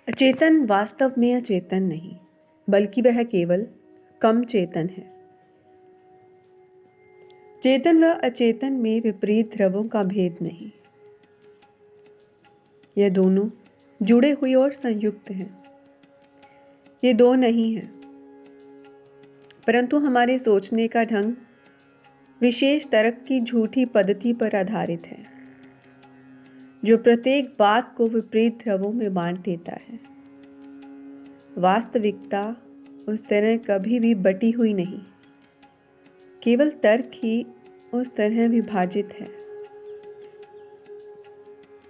अचेतन वास्तव में अचेतन नहीं, बल्कि वह केवल कम चेतन है। चेतन व अचेतन में विपरीत ध्रुवों का भेद नहीं, ये दोनों जुड़े हुए और संयुक्त हैं। ये दो नहीं हैं, परंतु हमारे सोचने का ढंग विशेष तर्क की झूठी पद्धति पर आधारित है, जो प्रत्येक बात को विपरीत ध्रुवों में बांट देता है। वास्तविकता उस तरह कभी भी बटी हुई नहीं, केवल तर्क ही उस तरह विभाजित है।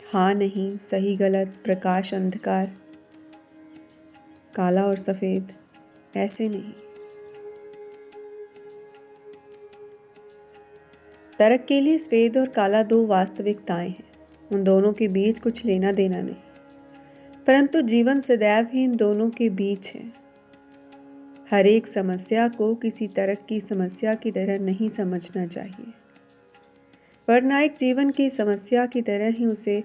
हाँ नहीं, सही गलत, प्रकाश अंधकार, काला और सफेद, ऐसे नहीं। तर्क के लिए सफेद और काला दो वास्तविकताएं हैं, उन दोनों के बीच कुछ लेना देना नहीं, परंतु जीवन सदैव ही इन दोनों के बीच है। हर एक समस्या को किसी तर्क की समस्या की तरह नहीं समझना चाहिए, वरना एक जीवन की समस्या की तरह ही उसे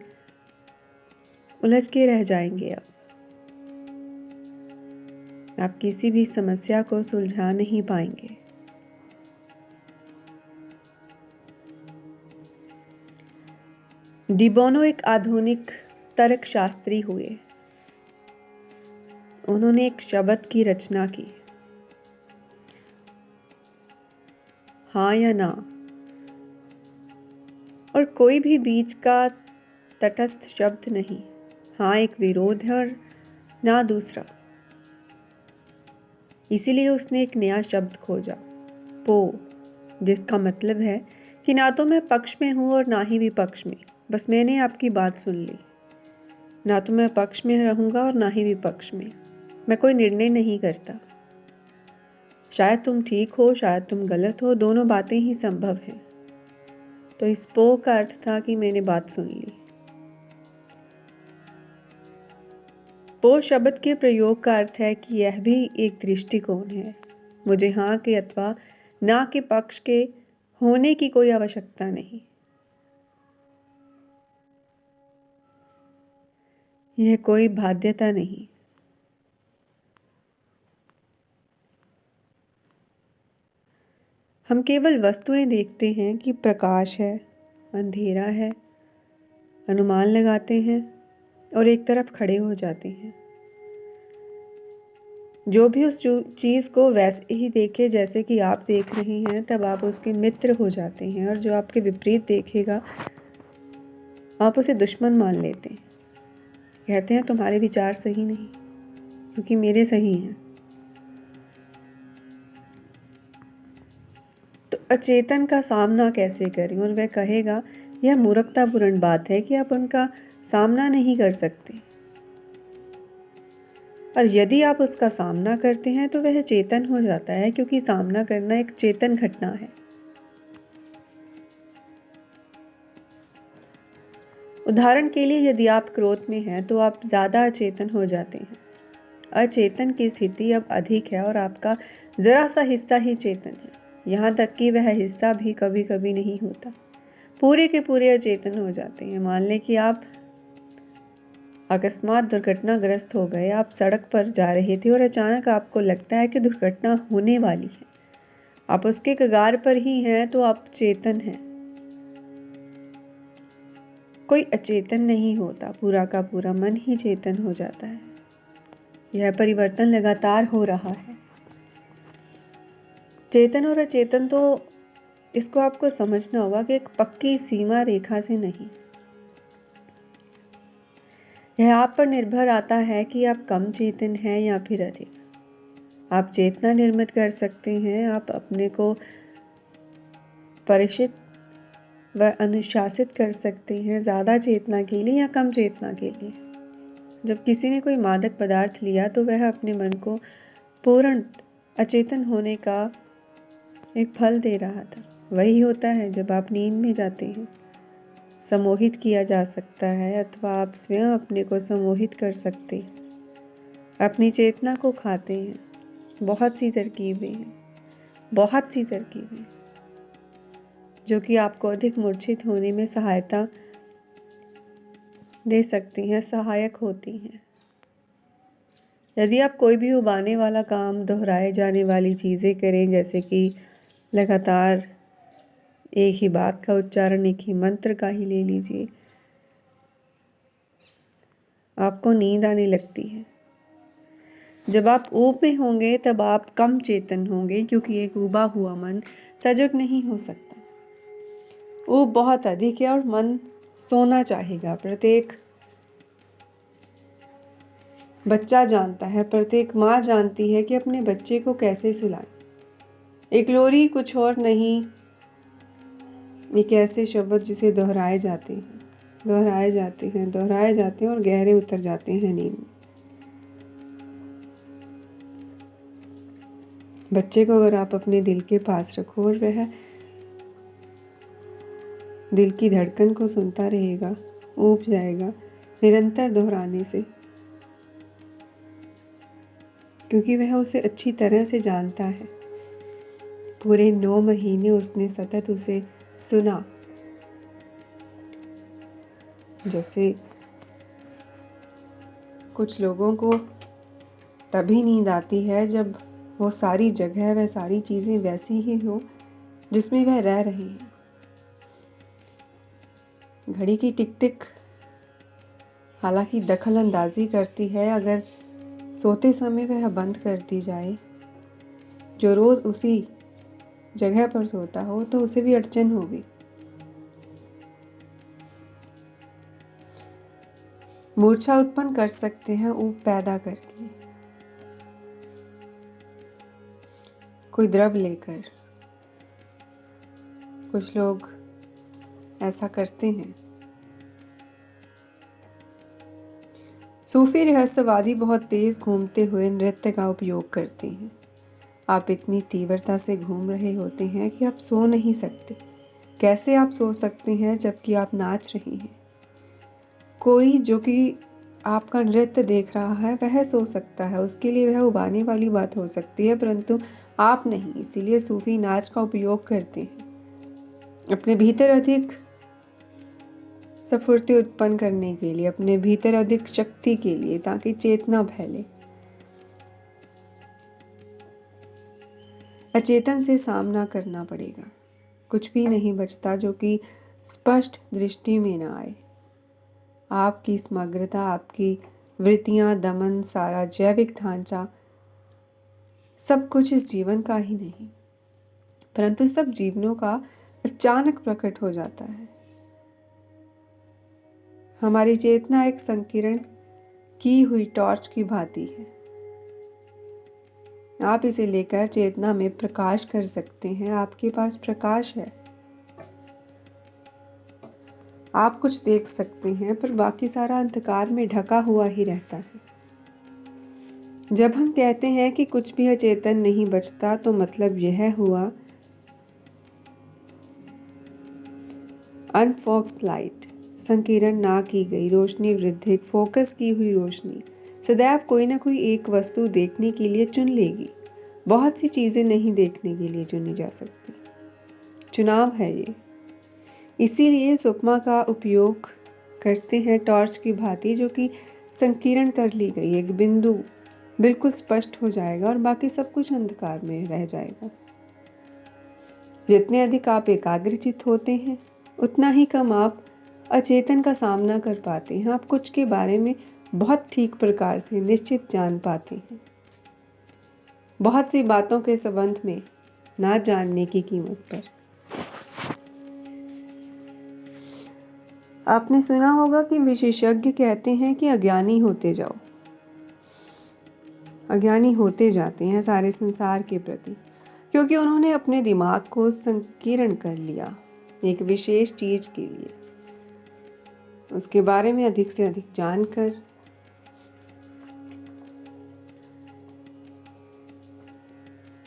उलझ के रह जाएंगे। आप किसी भी समस्या को सुलझा नहीं पाएंगे। डी बोनो एक आधुनिक तर्क शास्त्री हुए। उन्होंने एक शब्द की रचना की, हाँ या ना, और कोई भी बीच का तटस्थ शब्द नहीं। हाँ एक विरोध है और ना दूसरा। इसीलिए उसने एक नया शब्द खोजा, पो, जिसका मतलब है कि ना तो मैं पक्ष में हूं और ना ही विपक्ष में, बस मैंने आपकी बात सुन ली। ना तो मैं पक्ष में रहूंगा और ना ही विपक्ष में, मैं कोई निर्णय नहीं करता। शायद तुम ठीक हो, शायद तुम गलत हो, दोनों बातें ही संभव हैं। तो इस पो का अर्थ था कि मैंने बात सुन ली। पो शब्द के प्रयोग का अर्थ है कि यह भी एक दृष्टिकोण है। मुझे हाँ के अथवा ना के पक्ष के होने की कोई आवश्यकता नहीं। यह कोई बाध्यता नहीं। हम केवल वस्तुएं देखते हैं कि प्रकाश है, अंधेरा है, अनुमान लगाते हैं और एक तरफ खड़े हो जाते हैं। जो भी उस चीज़ को वैसे ही देखे जैसे कि आप देख रहे हैं, तब आप उसके मित्र हो जाते हैं, और जो आपके विपरीत देखेगा आप उसे दुश्मन मान लेते हैं। कहते हैं तुम्हारे विचार सही नहीं क्योंकि मेरे सही हैं। तो अचेतन का सामना कैसे करें? और वह कहेगा यह मूर्खतापूर्ण बात है कि आप उनका सामना नहीं कर सकते, और यदि आप उसका सामना करते हैं तो वह चेतन हो जाता है, क्योंकि सामना करना एक चेतन घटना है। उदाहरण के लिए, यदि आप क्रोध में हैं तो आप ज़्यादा अचेतन हो जाते हैं। अचेतन की स्थिति अब अधिक है और आपका ज़रा सा हिस्सा ही चेतन है, यहाँ तक कि वह हिस्सा भी कभी कभी नहीं होता। पूरे के पूरे अचेतन हो जाते हैं। मान लें कि आप अकस्मात दुर्घटनाग्रस्त हो गए। आप सड़क पर जा रहे थे और अचानक आपको लगता है कि दुर्घटना होने वाली है। आप उसके कगार पर ही हैं, तो आप चेतन हैं। कोई अचेतन नहीं होता, पूरा का पूरा मन ही चेतन हो जाता है। यह परिवर्तन लगातार हो रहा है। चेतन और अचेतन, तो इसको आपको समझना होगा कि एक पक्की सीमा रेखा से नहीं। यह आप पर निर्भर आता है कि आप कम चेतन हैं या फिर अधिक। आप चेतना निर्मित कर सकते हैं। आप अपने को परिचित व अनुशासित कर सकते हैं, ज़्यादा चेतना के लिए या कम चेतना के लिए। जब किसी ने कोई मादक पदार्थ लिया तो वह अपने मन को पूर्ण अचेतन होने का एक फल दे रहा था। वही होता है जब आप नींद में जाते हैं। सम्मोहित किया जा सकता है, अथवा आप स्वयं अपने को सम्मोहित कर सकते हैं। अपनी चेतना को खाते हैं। बहुत सी तरकीबें हैं, बहुत सी तरकीबें जो कि आपको अधिक मूर्छित होने में सहायता दे सकती हैं, सहायक होती हैं। यदि आप कोई भी उबाने वाला काम, दोहराए जाने वाली चीज़ें करें, जैसे कि लगातार एक ही बात का उच्चारण, एक ही मंत्र का ही ले लीजिए, आपको नींद आने लगती है। जब आप ऊब में होंगे तब आप कम चेतन होंगे, क्योंकि एक ऊबा हुआ मन सजग नहीं हो सकता। ऊब बहुत अधिक है और मन सोना चाहेगा। प्रत्येक बच्चा जानता है, प्रत्येक माँ जानती है कि अपने बच्चे को कैसे सुलाएं। एक लोरी कुछ और नहीं, एक ऐसे शब्द जिसे दोहराए जाते हैं, दोहराए जाते हैं, दोहराए जाते हैं और गहरे उतर जाते हैं नींद में। बच्चे को अगर आप अपने दिल के पास रखो और वह दिल की धड़कन को सुनता रहेगा, ऊब जाएगा निरंतर दोहराने से, क्योंकि वह उसे अच्छी तरह से जानता है। पूरे 9 महीने उसने सतत उसे सुना। जैसे कुछ लोगों को तभी नींद आती है जब वो सारी जगह, वह सारी चीज़ें वैसी ही हो जिसमें वह रह रहे हैं। घड़ी की टिक टिक हालांकि दखल अंदाजी करती है, अगर सोते समय वह बंद कर दी जाए, जो रोज़ उसी जगह पर सोता हो, तो उसे भी अड़चन होगी। मूर्छा उत्पन्न कर सकते हैं ऊब पैदा करके, कोई द्रव लेकर। कुछ लोग ऐसा करते हैं। सूफी रहस्यवादी बहुत तेज घूमते हुए नृत्य का उपयोग करते हैं। आप इतनी तीव्रता से घूम रहे होते हैं कि आप सो नहीं सकते। कैसे आप सो सकते हैं जबकि आप नाच रही हैं? कोई जो कि आपका नृत्य देख रहा है वह सो सकता है, उसके लिए वह उबाने वाली बात हो सकती है, परंतु आप नहीं। इसीलिए सूफी नाच का उपयोग करते हैं अपने भीतर अधिक स्फूर्ति उत्पन्न करने के लिए, अपने भीतर अधिक शक्ति के लिए, ताकि चेतना फैले। अचेतन से सामना करना पड़ेगा। कुछ भी नहीं बचता जो कि स्पष्ट दृष्टि में न आए। आपकी समग्रता, आपकी वृत्तियां, दमन, सारा जैविक ढांचा, सब कुछ इस जीवन का ही नहीं, परंतु सब जीवनों का अचानक प्रकट हो जाता है। हमारी चेतना एक संकीर्ण की हुई टॉर्च की भांति है। आप इसे लेकर चेतना में प्रकाश कर सकते हैं। आपके पास प्रकाश है, आप कुछ देख सकते हैं, पर बाकी सारा अंधकार में ढका हुआ ही रहता है। जब हम कहते हैं कि कुछ भी अचेतन नहीं बचता, तो मतलब यह हुआ अनफोकस्ड लाइट, संकीर्ण ना की गई रोशनी, वृद्धिक फोकस की हुई रोशनी सदैव कोई ना कोई एक वस्तु देखने के लिए चुन लेगी। बहुत सी चीज़ें नहीं देखने के लिए चुनी जा सकती। चुनाव है ये। इसीलिए सुकमा का उपयोग करते हैं टॉर्च की भांति, जो कि संकीर्ण कर ली गई एक बिंदु बिल्कुल स्पष्ट हो जाएगा और बाकी सब कुछ अंधकार में रह जाएगा। जितने अधिक आप एकाग्रचित होते हैं, उतना ही कम आप अचेतन का सामना कर पाते हैं। आप कुछ के बारे में बहुत ठीक प्रकार से निश्चित जान पाते हैं। बहुत सी बातों के संबंध में ना जानने की कीमत पर। आपने सुना होगा कि विशेषज्ञ कहते हैं कि अज्ञानी होते जाओ। अज्ञानी होते जाते हैं सारे संसार के प्रति, क्योंकि उन्होंने अपने दिमाग को संकीर्ण कर लिया एक विशेष चीज के लिए। उसके बारे में अधिक से अधिक जानकर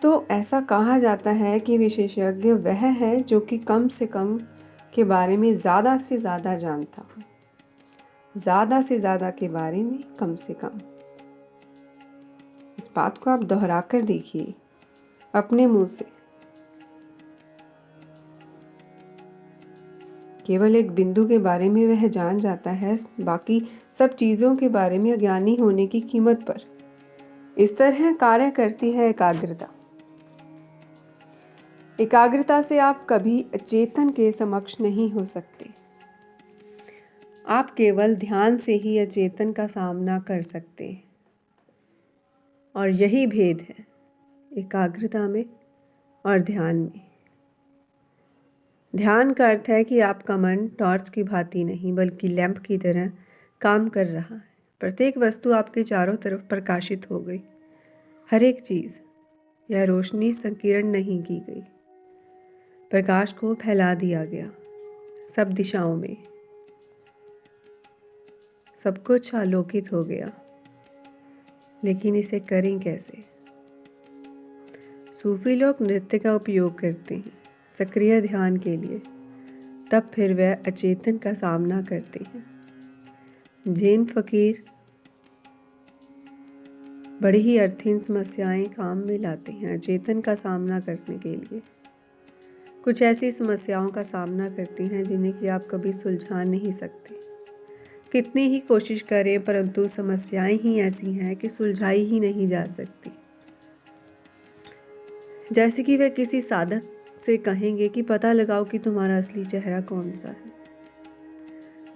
तो ऐसा कहा जाता है कि विशेषज्ञ वह है जो कि कम से कम के बारे में ज़्यादा से ज़्यादा जानता हो। ज़्यादा से ज़्यादा के बारे में कम से कम। इस बात को आप दोहरा कर देखिए अपने मुंह से। केवल एक बिंदु के बारे में वह जान जाता है, बाकी सब चीज़ों के बारे में अज्ञानी होने की कीमत पर। इस तरह कार्य करती है एकाग्रता। एकाग्रता से आप कभी अचेतन के समक्ष नहीं हो सकते। आप केवल ध्यान से ही अचेतन का सामना कर सकते हैं। और यही भेद है एकाग्रता में और ध्यान में। ध्यान का अर्थ है कि आपका मन टॉर्च की भांति नहीं बल्कि लैंप की तरह काम कर रहा है। प्रत्येक वस्तु आपके चारों तरफ प्रकाशित हो गई। हर एक चीज़ या रोशनी संकीर्ण नहीं की गई। प्रकाश को फैला दिया गया सब दिशाओं में। सब कुछ आलोकित हो गया। लेकिन इसे करें कैसे? सूफी लोग नृत्य का उपयोग करते हैं सक्रिय ध्यान के लिए। तब फिर वह अचेतन का सामना करते हैं। जैन फकीर बड़ी ही अर्थहीन समस्याएं काम में लाते हैं अचेतन का सामना करने के लिए। कुछ ऐसी समस्याओं का सामना करती हैं जिन्हें कि आप कभी सुलझा नहीं सकते। कितनी ही कोशिश करें परंतु समस्याएं ही ऐसी हैं कि सुलझाई ही नहीं जा सकती। जैसे कि वे किसी साधक से कहेंगे कि पता लगाओ कि तुम्हारा असली चेहरा कौन सा है।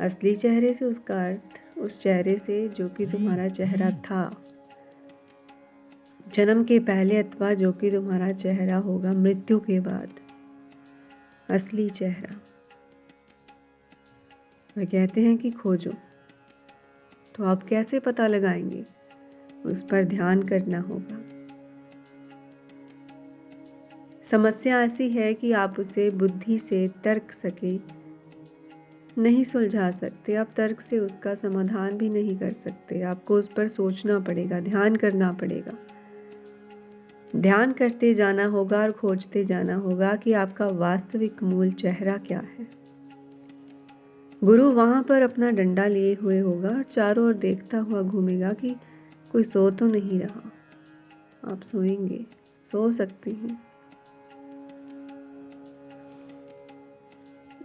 असली चेहरे से उसका अर्थ उस चेहरे से जो कि तुम्हारा चेहरा था जन्म के पहले अथवा जो कि तुम्हारा चेहरा होगा मृत्यु के बाद। असली चेहरा। वे कहते हैं कि खोजो। तो आप कैसे पता लगाएंगे? उस पर ध्यान करना होगा। समस्या ऐसी है कि आप उसे बुद्धि से तर्क सके नहीं सुलझा सकते। आप तर्क से उसका समाधान भी नहीं कर सकते। आपको उस पर सोचना पड़ेगा, ध्यान करना पड़ेगा। ध्यान करते जाना होगा और खोजते जाना होगा कि आपका वास्तविक मूल चेहरा क्या है। गुरु वहां पर अपना डंडा लिए हुए होगा और चारों ओर देखता हुआ घूमेगा कि कोई सो तो नहीं रहा। आप सोएंगे, सो सकते हैं।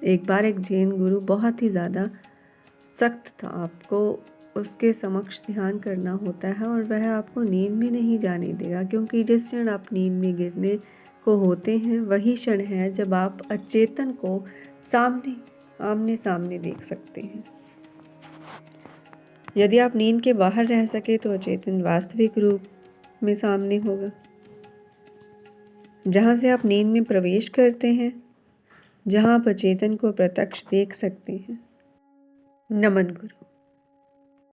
एक बार एक जैन गुरु बहुत ही ज़्यादा सख्त था। आपको उसके समक्ष ध्यान करना होता है और वह आपको नींद में नहीं जाने देगा, क्योंकि जिस क्षण आप नींद में गिरने को होते हैं वही क्षण है जब आप अचेतन को आमने सामने देख सकते हैं। यदि आप नींद के बाहर रह सके तो अचेतन वास्तविक रूप में सामने होगा। जहाँ से आप नींद में प्रवेश करते हैं, जहाँ आप अचेतन को प्रत्यक्ष देख सकते हैं। नमन गुरु।